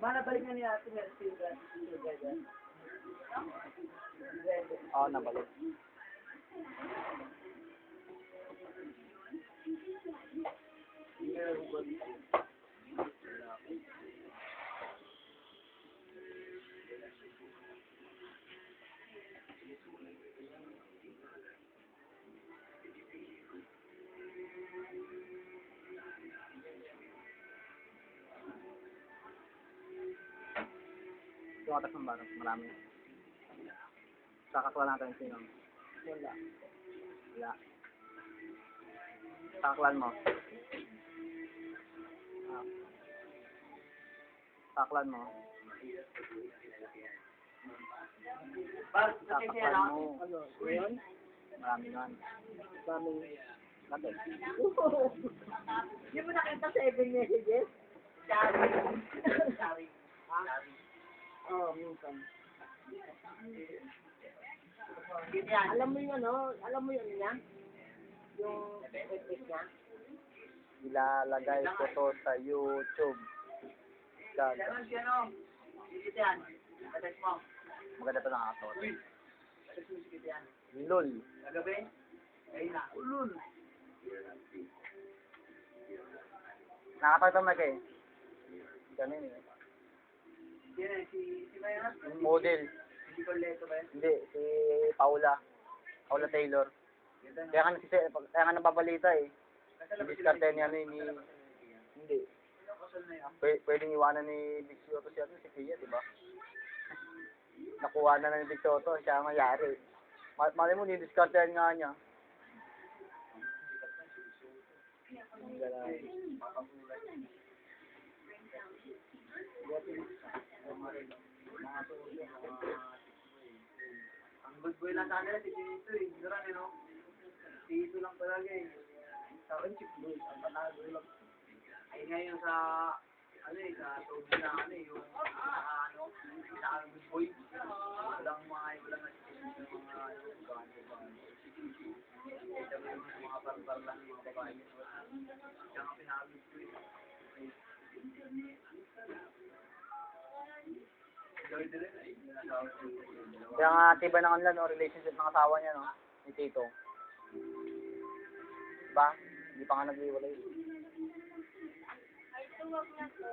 Mana balik na ni Ate Mercy. Oo, nabalik. Tumatas ng barang, marami. Kakakla natin sino. Wala. Wala. Kakaklan mo. Ah. Kakaklan mo. Kakaklan mo. Ano? Yun? Marami naman. Daming... Bakit? Hindi mo nakita 7 messages? Sorry. Oo, minsan. Alam mo yung ano? Alam mo yung niya? Yung FX niya? Ilalagay ko to sa YouTube. Gaga. Maganda pa nakakatawa. Lol. Ulul. Nakapagtamag eh. Ganun eh. Si Mayra? Yung model. Hindi ko leto ba yun? Hindi, si Paula. Paula Taylor. Kaya nga nababalita eh. Diskarte niya ni... Hindi. Pwedeng iwanan ni Big Soto si Pia, di ba? Nakuha na ni Big Soto, siya ang mayari. Mali mo, nidiskartehan nga niya. Ang galay. Ang good boy lang sana si Tito eh. Duran eh no? Tito lang talaga eh. Sa akin chip boy. Ang panago lang. Ay ngayon sa ano eh, sa tubig na ano eh, yung ano, sa good boy. Walang walang mga ano, mga barbar lang yung mga babae. Kaya nga pinagod ko eh. Kaya nga tiba na kanila no, relationship ng asawa niya no, ni Tito. Diba? Hindi pa nga nag-iwalay. Ay, tuwag na po.